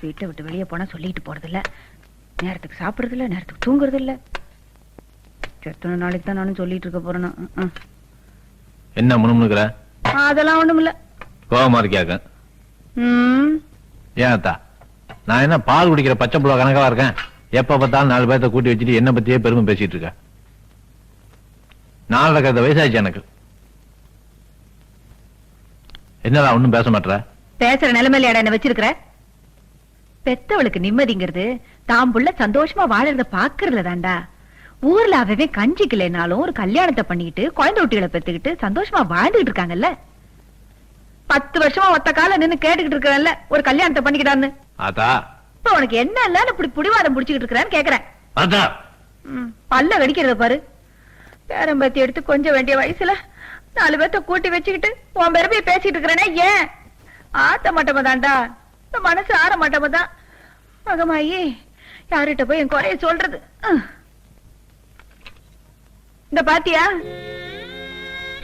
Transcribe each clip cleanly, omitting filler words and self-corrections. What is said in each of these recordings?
வீட்டை விட்டு வெளியே போனா சொல்லிட்டு போறது இல்ல, நேரத்துக்கு சாப்பிடுறது இல்ல, நேரத்துக்கு தூங்குறது இல்ல. எத்தனை நாளைக்கு தான் நானும் சொல்லிட்டு இருக்க போறேன். என்ன முணுமுணுக்கிற? அதெல்லாம் ஒண்ணும் இல்ல. கோவமா இருக்கியாக்க? ஏன் அத்தா, நான் என்ன பால் குடிக்கிற பச்சை புள்ள கணக்கா இருக்கேன்? எப்ப பார்த்தாலும் 4 பேர்த்த கூட்டி வச்சுட்டு என்ன பத்தியே பெருமை பேசிட்டு இருக்க. 4 வயசாச்சு எனக்கு. என்னடா ஒண்ணும் பேச மாட்டற? பேசுற நிலைமையில என்ன வச்சிருக்கிற? பெத்தவளுக்கு நிம்மதிங்கிறது தாம் புள்ள சந்தோஷமா வாழறத பாக்குறதுல தாண்டா. ஊர்ல அவவே கஞ்சிக்கலைனாலும் ஒரு கல்யாணத்தை பண்ணிக்கிட்டு குழந்தை குட்டிகளை பெத்துக்கிட்டு சந்தோஷமா வாழ்ந்துகிட்டு இருக்காங்கல்ல. 10 வருஷமா ஒத்த கால நின்னு கேட்டுக்கிட்டு இருக்கல ஒரு கல்யாணத்தை பண்ணிக்கிட்டான்னு. இப்ப உனக்கு என்ன இல்ல இப்படி புடிவாதம் புடிச்சுக்கிட்டு இருக்கிறான்னு கேக்குறேன். பல்ல வெடிக்கிறத பாரு. பேரம்பத்தி எடுத்து கொஞ்சம் வேண்டிய வயசுல 4 பேர்த்த கூட்டி வச்சுக்கிட்டு உன் பெருமையை பேசிட்டு இருக்கிறேனே ஏன்? ஆத்த மாட்டமா தாண்டா, மனசு ஆற மாட்டமா தான். மகமாயி யார்கிட்ட போய் என் குறைய சொல்றது? இந்த பாத்தியா,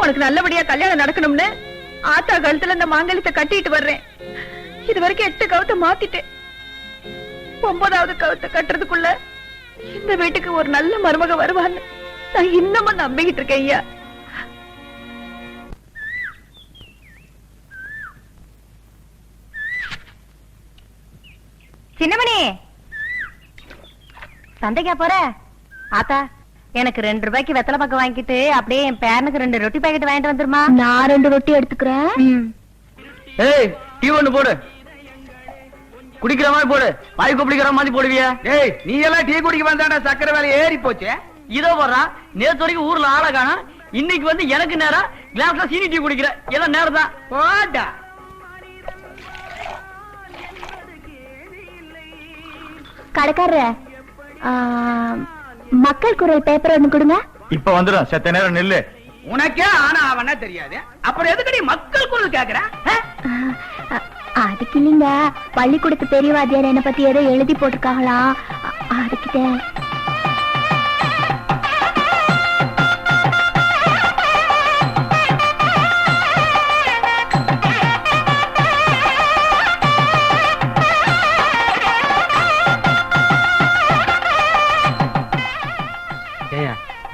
உனக்கு நல்லபடியா கல்யாணம் நடக்கணும்னு ஆத்தா கழுத்துல இந்த மாங்கல்யத்தை கட்டிட்டு வர்றேன். இது வரைக்கும் 8 கவுத்தை மாத்திட்டேன். 9வது கவுத்தை கட்டுறதுக்குள்ள இந்த வீட்டுக்கு ஒரு நல்ல மருமக வருவான்னு நான் இன்னமும் நம்பிக்கிட்டு இருக்கேன் ஐயா. சின்னமணி, சந்தைக்கா போற? ஆத்தா, எனக்கு 2 ரூபாய்க்கு வெத்தலை பக்கம் வாங்கிட்டு அப்படியே என் பேரனுக்கு 2 ரொட்டி பாக்கெட் வாங்கிட்டு வந்துருமா? நான் 2 ரொட்டி எடுத்துக்கிறேன். ஏய், டீ ஒண்ணு போடு. குடிக்கிற மாதிரி போடு, வாய்க்கு பிடிக்கிற மாதிரி போடுவியா? ஏய், நீ எல்லாம் டீ குடிக்க வந்தாடா, சக்கரை வேலை ஏறி போச்சு. இதோ வர்றான், நேத்து வரைக்கும் ஊர்ல ஆள காணோம், இன்னைக்கு வந்து எனக்கு நேரம் கிளாஸ்ல சீனி டீ குடிக்கிற. எல்லாம் நேரம் தான் போடா. கடைக்காரர, மக்கள் குரல் பேப்பர் ஒண்ணு கொடுங்க. இப்ப வந்துடும், செத்த நேரம் நெல்லு. உனக்கே ஆனா அவனா தெரியாது, அப்புறம் எதுக்கடி மக்கள் குரல் கேக்குற? அதுக்கு இல்லைங்க, பள்ளிக்கூடத்து பெரியவாதியார் என்ன பத்தி ஏதோ எழுதி போட்டிருக்காங்களா, அதுக்கிட்ட.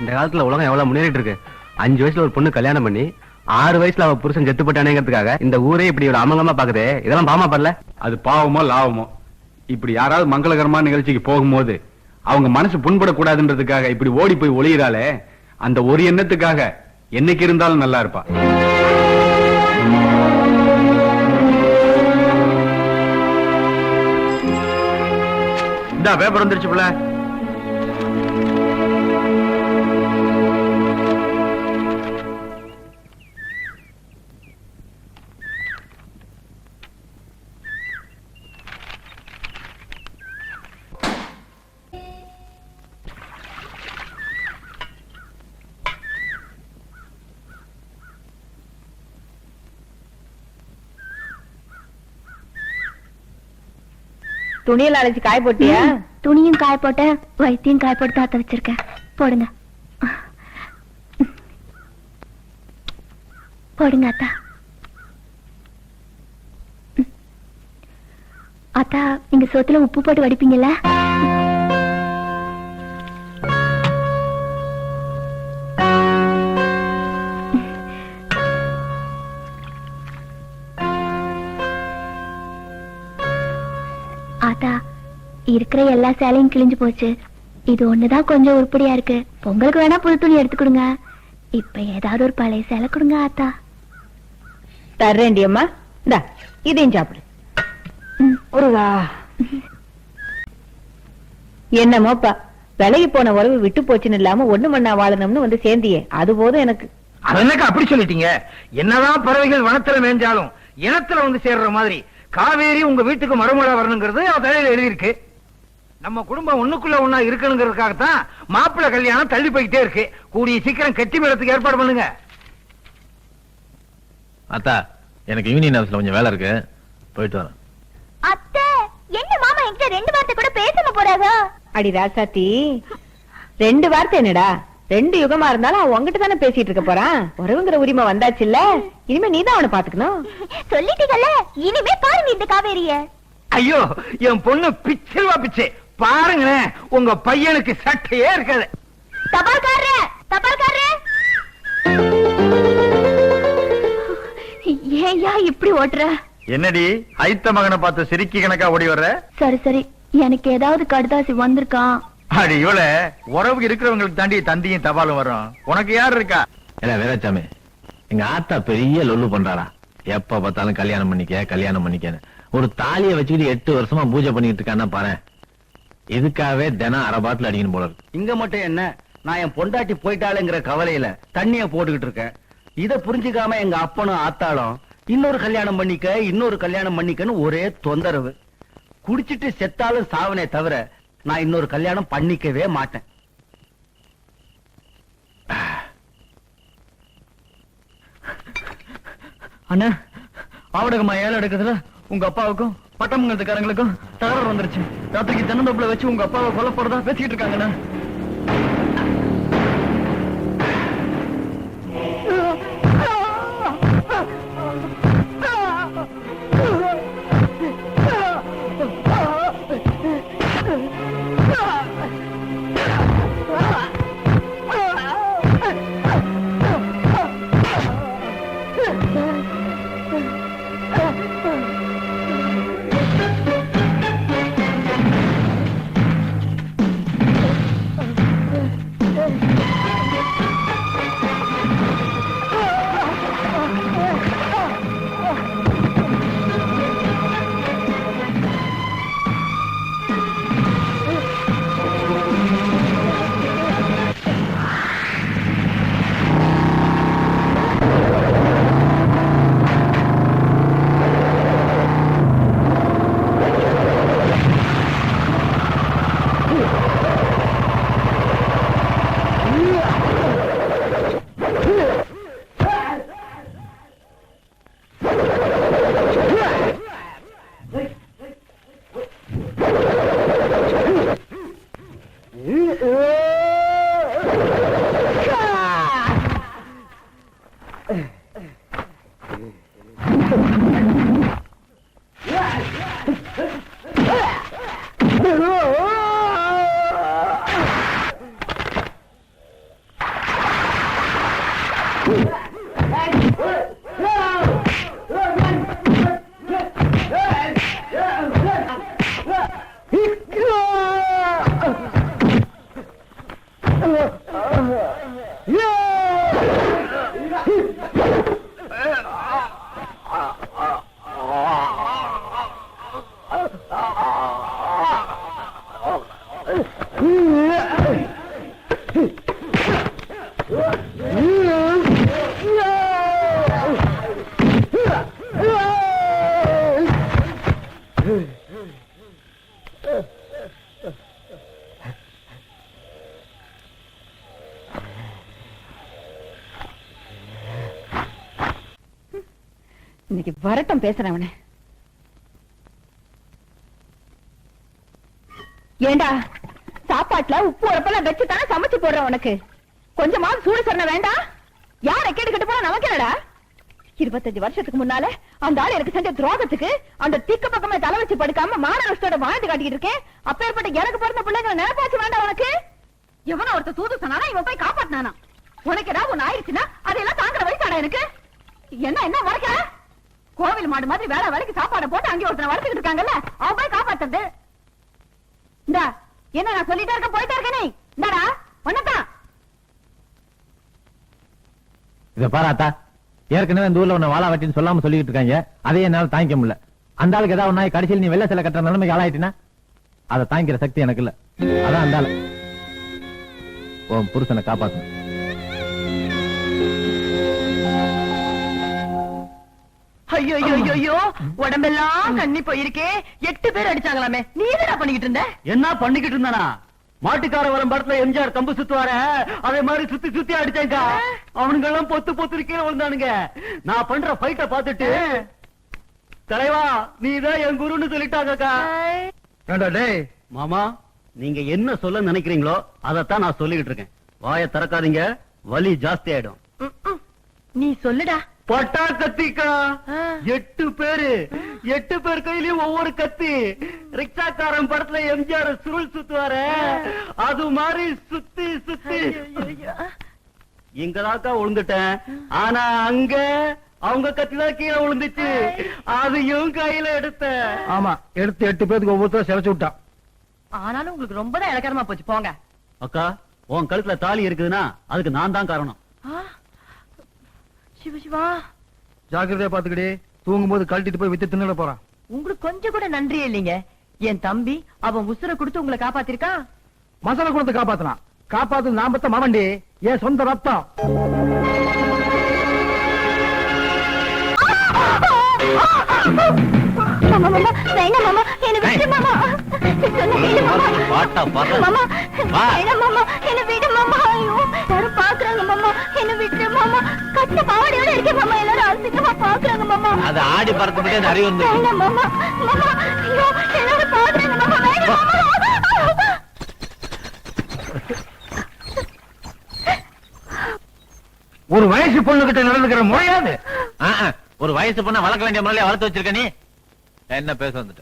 இந்த காலத்துல உலகம் எவ்வளவு முன்னேறிட்டு இருக்கு. 5 வயசுல ஒரு பொண்ணு கல்யாணம் பண்ணி 6 வயசுல அவ புருஷன் செத்து போட்டானேங்கிறதுக்காக இந்த ஊரே இப்படி ஒரு அமங்கமா பாக்குது. இதெல்லாம் பாவமா படல? அது பாவமோ லாவமோ, இப்படி யாராவது மங்களகரமான நிகழ்ச்சிக்கு போகும்போது அவங்க மனசு புண்படக்கூடாதுன்றதுக்காக இப்படி ஓடி போய் ஒளியிறாளே, அந்த ஒரு எண்ணத்துக்காக என்னைக்கு இருந்தாலும் நல்லா இருப்பா. இந்த பேப்பர் வந்துருச்சு புள்ள. துணியில அழைச்சு காய போட்டியா? துணியும் காய போட்ட, வைத்தியம் காய போட்டு தாத்த வச்சிருக்கேன். போடுங்க போடுங்க அத்தா. அத்தா, நீங்க சோத்துல உப்பு போட்டு வடிப்பீங்கல்ல? இருக்கிற எல்லா சேலையும் கிழிஞ்சு போச்சு. இது ஒண்ணுதான் கொஞ்சம் உருப்படியா இருக்கு. பொங்கலுக்கு வேணா புது துணி எடுத்து கொடுங்க. இப்ப ஏதாவது ஒரு பழைய சேலை கொடுங்க ஆத்தா. தர்றேன்டி அம்மா. இந்தா, இதையும் சாப்பிடு. ஒருவா என்னமோப்பா, விலகி போன உறவு விட்டு போச்சுன்னு இல்லாம ஒண்ணு மண்ணா வாழணும்னு வந்து சேர்ந்தியே, அது போதும் எனக்கு. அதனக்கா அப்படி சொல்லிட்டீங்க? என்னதான் பறவைகள் வனத்துல மேய்ஞ்சாலும் இனத்துல வந்து சேர்ற மாதிரி காவேரி உங்க வீட்டுக்கு மறுமழை வரணுங்கிறது தலையில எழுதியிருக்கு. நம்ம குடும்பம் ஒண்ணுக்குள்ள ஒண்ணா இருக்கணுங்கிறதுக்காகத்தான் மாப்பிள்ளை கல்யாணம் தள்ளி போய்கிட்டே இருக்கு. கூடிய சீக்கிரம் கெட்டி மேளத்துக்கு ஏற்பாடு பண்ணுங்க. அத்தா, எனக்கு யூனியன் ஹவுஸ்ல கொஞ்சம் வேலை இருக்கு, போயிட்டு வரேன். அத்தை, என்ன மாமா என்கிட்ட 2 வார்த்தை கூட பேசாம போறாங்க? அடி ராசாத்தி, 2 வார்த்தை என்னடா? 2 யுகமா இருந்தாலும் அவன் உங்ககிட்ட தானே பேசிட்டு இருக்க போறான். உறவுங்கிற உரிமை வந்தாச்சு இல்ல, இனிமே நீதான் அவனை பாத்துக்கணும். சொல்லிட்டீங்கல்ல, இனிமே பாருங்க இந்த காவேரிய. ஐயோ என் பொண்ணு பிச்சிருவா பிச்சை பாருங்களேன், உங்க பையனுக்கு சட்டையே இருக்காது. தபால்காரரே, தபால்காரரே. ஏன்யா இப்படி ஓட்டுற? என்னடி ஐத்த மகனை பார்த்து சிரிக்கி கணக்கா ஓடி வர்ற? சரி சரி, எனக்கு ஏதாவது கடுதாசி வந்திருக்கான். அடி இவள உறவு இருக்கிறவங்களுக்கு தாண்டி தந்தியும் தபாலும் வரும், உனக்கு யார் இருக்கா? இல்ல வீராசாமி, எங்க ஆத்தா பெரிய லொல்லு பண்றாரா. எப்ப பார்த்தாலும் கல்யாணம் பண்ணிக்க கல்யாணம் பண்ணிக்கன்னு ஒரு தாலியை வச்சுக்கிட்டு 8 வருஷமா பூஜை பண்ணிட்டு இருக்கான்னா பாரு. இதுக்காகவே தினம் அரை பாட்டில் அடிக்கணும் போல இருக்கு. இங்க மட்டும் என்ன, நான் என் பொண்டாட்டி போயிட்டாளுங்கிற கவலையில தண்ணிய போட்டுக்கிட்டு இருக்கேன். இத புரிஞ்சுக்காம எங்க அப்பனும் ஆத்தாளும் இன்னொரு கல்யாணம் பண்ணிக்க இன்னொரு கல்யாணம் பண்ணிக்கன்னு ஒரே தொந்தரவு. குடிச்சிட்டு செத்தாலும் சாவனே தவிர நான் இன்னொரு கல்யாணம் பண்ணிக்கவே மாட்டேன். அண்ணா, ஆவடகமா ஏழை எடுக்கிறதுல உங்க அப்பாவுக்கும் பட்டமங்கலத்துக்காரங்களுக்கும் தகராறு வந்துருச்சு. ராத்திரிக்கு தென்னந்தோப்புல வச்சு உங்க அப்பாவை கொலை போறதா பேசிக்கிட்டு இருக்காங்கண்ணா. இன்னைக்கு வரட்டும் பேசுறவன. ஏண்டா, சாப்பாட்டுல உப்பு உரப்பெல்லாம் வச்சு தானே சமைச்சு போடுற உனக்கு கொஞ்சமாவது சூடு சொன்ன வேண்டாம்? யார கேட்டுக்கிட்டு போனா நமக்கு என்னடா? 25 வருஷத்துக்கு முன்னால அந்த ஆள் எனக்கு செஞ்ச துரோகத்துக்கு அந்த திக்கு பக்கமே தலை வச்சு படுக்காம மானரஷ்டோட வாழ்ந்து காட்டிக்கிட்டு இருக்கேன். அப்பேற்பட்ட எனக்கு பிறந்த பிள்ளைங்களை நினைப்பாச்சு வேண்டாம் உனக்கு? எவனோ ஒருத்த தூது சொன்னானா இவன் போய் காப்பாத்தினானா? உனக்கு ஏதாவது ஒண்ணு ஆயிடுச்சுன்னா அதையெல்லாம் தாங்குற வயசாடா எனக்கு. என்ன முறைக்கிற? கோவில் மாடு மாதிரி வேலை வேலைக்கு சாப்பாடு போட்டு அங்கே ஒருத்தனை வளர்த்துக்கிட்டு இருக்காங்கல்ல, அவன் போய் காப்பாத்துறது. இந்தா என்ன நான் சொல்லிட்டே இருக்க, போயிட்டே இருக்க நீ. இந்தாடா ஒன்னதான். இத பாராத்தா, ஏற்கனவே இந்த ஊர்ல உன்னை வாழா வட்டின்னு சொல்லாம சொல்லிட்டு இருக்காங்க. அதையே என்னால தாங்கிக்க முடியல. அந்த ஆளுக்கு ஏதாவது ஒண்ணாய் கடைசியில் நீ வெள்ள சில கட்டுற நிலைமைக்கு ஆளாயிட்டினா அதை தாங்கிக்கிற சக்தி எனக்கு இல்ல. அதான் அந்த ஆளு உன் புருஷனை காப்பாத்தணும். ஐயோ ஐயோ, உடம்பெல்லாம் கண்ணி போயிருக்கே. 8 பேர் அடிச்சாங்களாமே, நீ என்ன பண்ணிக்கிட்டு இருந்த? என்ன பண்ணிக்கிட்டு இருந்தானா? மாட்டுக்கார வரம் படத்துல எம்ஜிஆர் கம்பு சுத்துவார அதே மாதிரி சுத்தி சுத்தி அடிச்சேங்க. அவனுங்க எல்லாம் பொத்து பொத்து கீழே விழுந்தானுங்க. நான் பண்ற ஃபைட்ட பாத்துட்டு தலைவா நீதான் என் குருன்னு சொல்லிட்டாங்கக்கா. டேய் மாமா, நீங்க என்ன சொல்ல நினைக்கிறீங்களோ அதத்தான் நான் சொல்லிக்கிட்டு இருக்கேன். வாயை திறக்காதீங்க, வலி ஜாஸ்தி ஆயிடும். நீ சொல்லுடா. பட்டா கத்திக்கா 8 பேரு 8 பேர் கையிலயும் ஒவ்வொரு கத்தி. ரிக்ஷாக்காரன் படத்துல எம்ஜிஆர் சுருள் சுத்துவாரு, அது மாதிரி சுத்தி சுத்தி இங்கதாக்கா விழுந்துட்டேன். ஆனா அங்க அவங்க கத்திதான் கீழே விழுந்துச்சு, அதையும் கையில எடுத்தேன். ஆமா, எடுத்து 8 பேருக்கு ஒவ்வொருத்தரும் சிலைச்சு விட்டான். ஆனாலும் உங்களுக்கு ரொம்ப தான் இலக்காரமா போச்சு போங்க. அக்கா, உன் கழுத்துல தாலி இருக்குதுன்னா அதுக்கு நான் தான் காரணம். சிவ சிவா, ஜாக்கிரதையா பாத்துக்கிட்டே, தூங்கும்போது கழட்டிட்டு போய் வித்து தின்னுட போறான். உங்களுக்கு கொஞ்சம் கூட நன்றி இல்லைங்க. என் தம்பி அவன் உசுரை கொடுத்து உங்களை காப்பாத்திருக்கான். மசாலா கொடுத்து காப்பாத்தினான். காப்பாத்து நான் பத்த மவண்டி, என் சொந்த ரத்தம். மாமா மாமா வேணாம் மாமா, என்ன விட்டு மாமா. சொன்ன கேளு மாமா. மாமா வேணாம் மாமா, என்ன விடு மாமா. ஐயோ யாரும் பாக்குறாங்க மாமா, என்ன விட்டு மாமா. கட்ட பாவாடையோட இருக்கேன் மாமா, எல்லாரும் அசிங்கமா பாக்குறாங்க மாமா. அது ஆடி பறந்துட்டே நிறைய வந்து வேணாம் மாமா மாமா, ஐயோ எல்லாரும் பாக்குறாங்க மாமா, வேணாம் மாமா. ஒரு வயசு பொண்ணு கிட்ட நடந்துக்கிற முறையாது. ஒரு வயசு பொண்ண வளர்க்க வேண்டிய முறையில வளர்த்து வச்சிருக்க நீ. என்ன பேச வந்துட்ட?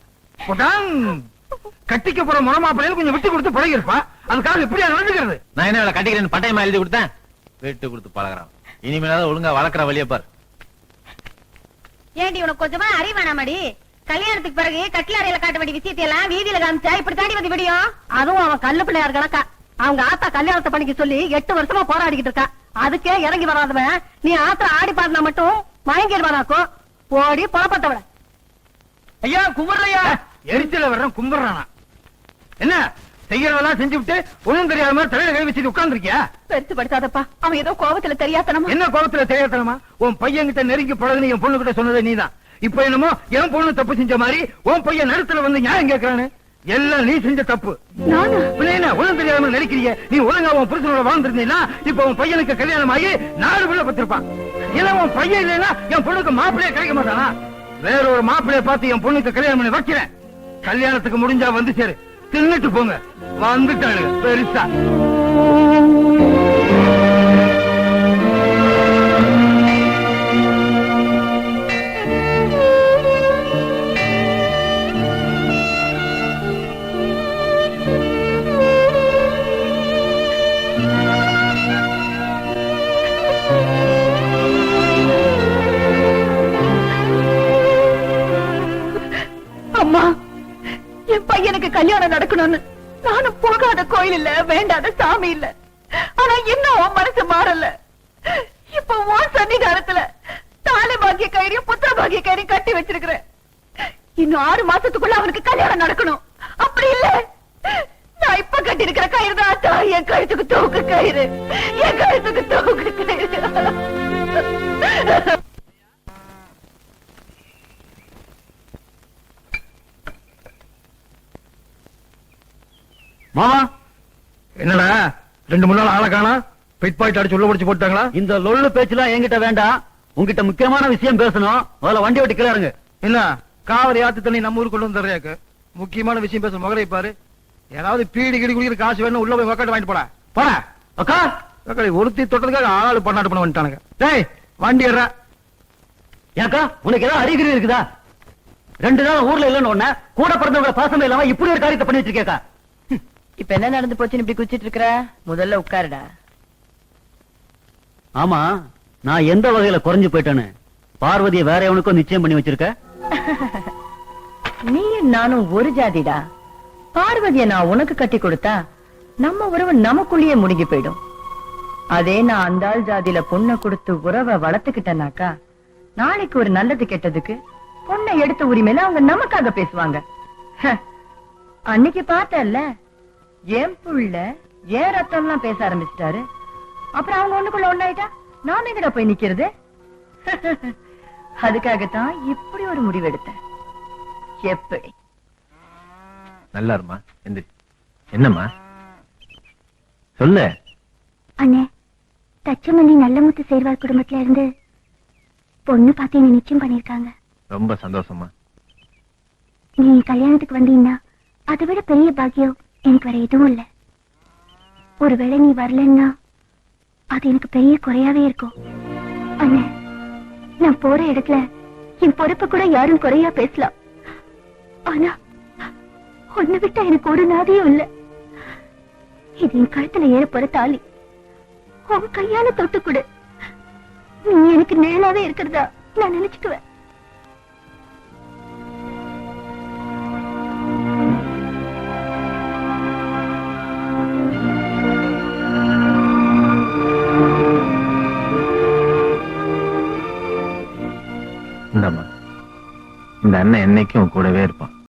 கட்டிக்க போற முறமாப்பிள்ளையில கொஞ்சம் விட்டு கொடுத்து பழகிருப்பா, அதுக்காக இப்படியா நடந்துக்கிறது? நான் என்ன அவளை கட்டிக்கிறேன் பட்டயமா எழுதி கொடுத்தேன்? விட்டு கொடுத்து பழகிறான். இனிமேலாவது ஒழுங்கா வளர்க்குற வழிய பாரு. ஏண்டி உனக்கு கொஞ்சமா அறிவானாமடி? கல்யாணத்துக்கு பிறகு கட்டில அறையில காட்ட வேண்டிய விஷயத்தை எல்லாம் வீதியில காமிச்சா இப்படி தாண்டி வந்து விடியும். அதுவும் அவன் கல்லு பிள்ளையார் கணக்கா. அவங்க ஆத்தா கல்யாணத்தை பண்ணிக்க சொல்லி 8 வருஷமா போராடிக்கிட்டு இருக்கா. அதுக்கே இறங்கி வராதவன் நீ ஆத்திர ஆடி பாடினா மட்டும் மயங்கிடுவானாக்கும். ஓடி புறப்பட்டவட. ஐயா கும்பிடுறையா. எரிச்சல வர்றேன் கும்பிடுறானா? என்ன செய்யறதெல்லாம் செஞ்சு விட்டு ஒண்ணும் தெரியாத மாதிரி தலையில கை வச்சுட்டு உட்கார்ந்துருக்கியா? பெருசு படுத்தாதப்பா, அவன் ஏதோ கோபத்துல தெரியாதனமா. என்ன கோபத்துல தெரியாதனமா? உன் பையன் கிட்ட நெருங்கி பழகுன்னு என் பொண்ணு கிட்ட சொன்னதே நீதான். இப்ப என்னமோ என் பொண்ணு தப்பு செஞ்ச மாதிரி உன் பையன் நடுத்துல வந்து நியாயம் கேட்கறானு. எல்லாம் நீ செஞ்ச தப்பு. ஒண்ணும் தெரியாம நடிக்கிறீங்க. நீ ஒழுங்கா உன் புருஷனோட வாழ்ந்திருந்தீங்கன்னா இப்ப உன் பையனுக்கு கல்யாணம் ஆகி 4 பிள்ளை பத்திருப்பான். ஏன்னா உன் பையன் இல்லைன்னா என் பொண்ணுக்கு மாப்பிள்ளையே கிடைக்க மாட்டானா? வேற ஒரு மாப்பிள்ளைய பார்த்து என் பொண்ணுக்கு கல்யாணம் பண்ணி வைக்கிறேன். கல்யாணத்துக்கு முடிஞ்சா வந்து சேரு, தின்னுட்டு போங்க. வந்துட்டாளு பெருசா. அம்மா, என் பையனுக்கு கல்யாணம் நடக்கணும்னு நானும் போகாத கோயில் இல்ல, வேண்டாத சாமி இல்ல. ஆனா இன்னும் உன் மனசு மாறல. இப்ப உன் சன்னிதானத்துல தாலி பாக்கிய கயிறையும் புத்திர பாக்கிய கயிறையும் கட்டி வச்சிருக்கிறேன். இன்னும் 6 மாசத்துக்குள்ள அவனுக்கு கல்யாணம் நடக்கணும். அப்படி இல்ல, நான் இப்ப கட்டி இருக்கிற கயிறு தான் என் கழுத்துக்கு தூக்கு கயிறு. என் கழுத்துக்கு தூக்கு கயிறு. மாமா என்னடா 2-3 நாள் ஆள காணா? பிட் பாயிண்ட் அடிச்சு உள்ள முடிச்சு போட்டாங்களா? இந்த லொள்ளு பேச்சுலாம் என்கிட்ட வேண்டாம். உங்ககிட்ட முக்கியமான விஷயம் பேசணும். முதல்ல வண்டி ஓட்டி கிளறுங்க. என்ன காவிரி ஆத்து தண்ணி நம்ம ஊருக்கு கொண்டு வந்துடுறியாக்கு? முக்கியமான விஷயம் பேச முகரை பாரு. ஏதாவது பீடி கிடி குடிக்கிற காசு வேணும், உள்ள போய் வக்காட்டு வாங்கிட்டு போட போட. அக்கா ஒருத்தி தொட்டதுக்காக ஆளு பண்ணாட்டு பண்ண வந்துட்டானுங்க. டேய் வண்டி ஏறா. ஏக்கா உனக்கு ஏதாவது அறிகுறி இருக்குதா? 2 நாள் ஊர்ல இல்லன்னு ஒண்ணு கூட பிறந்தவங்க பாசமே இல்லாம இப்படி ஒரு காரியத்தை பண்ணி வச்சிருக்கேக்கா. இப்ப என்ன நடந்து போச்சுன்னு இப்படி குச்சிட்டு இருக்கிற? முதல்ல உட்காருடா. ஆமா, நான் எந்த வகையில குறைஞ்சு போயிட்டேன்னு பார்வதியை வேற எவனுக்கும் நிச்சயம் பண்ணி வச்சிருக்க? நீ நானும் ஒரு ஜாதிடா. பார்வதிய நான் உனக்கு கட்டி கொடுத்தா நம்ம உறவு நமக்குள்ளேயே முடுங்கி போயிடும். அதே நான் அந்த ஆள் ஜாதியில பொண்ணை கொடுத்து உறவை வளர்த்துக்கிட்டனாக்கா நாளைக்கு ஒரு நல்லது கெட்டதுக்கு பொண்ணை எடுத்த உரிமையில அவங்க நமக்காக பேசுவாங்க. அன்னைக்கு பார்த்தல்ல, என் புள்ள ஏன் ரத்தம்லாம் பேச ஆரம்பிச்சிட்டாரு. அப்புறம் அவங்க ஒண்ணுக்குள்ள ஒண்ணாயிட்டா நாம எங்கடா போய் நிக்கிறது? அதுக்காகத்தான் இப்படி ஒரு முடிவு எடுத்தேன். எப்படி? நல்லா இருமா. எந்திரி. என்னம்மா சொல்லு. அண்ணே, தச்சமல்லி நல்லமுத்து சேர்வார் குடும்பத்துல இருந்து பொண்ணு பார்த்து என்ன நிச்சயம் பண்ணிருக்காங்க. ரொம்ப சந்தோஷமா. நீ கல்யாணத்துக்கு வந்தீங்கன்னா அதை விட பெரிய பாக்கியம் எனக்கு வேற எதுவும் இல்ல. ஒருவேளை நீ வரலன்னா அது எனக்கு பெரிய குறையாவே இருக்கும். அண்ணே, நான் போற இடத்துல என் பொறுப்பு கூட யாரும் குறையா பேசலாம். ஆனா உன்னை விட்டா எனக்கு ஒரு நாதியும் இல்ல. இது என் கழுத்துல ஏற போற தாலி. உன் கையால தொட்டு கொடு. நீ எனக்கு நேராவே இருக்கிறதா நான் நினைச்சுக்குவேன். இந்தம்மா, இந்த அண்ணன் என்னைக்கும் உன் கூடவே இருப்பான்.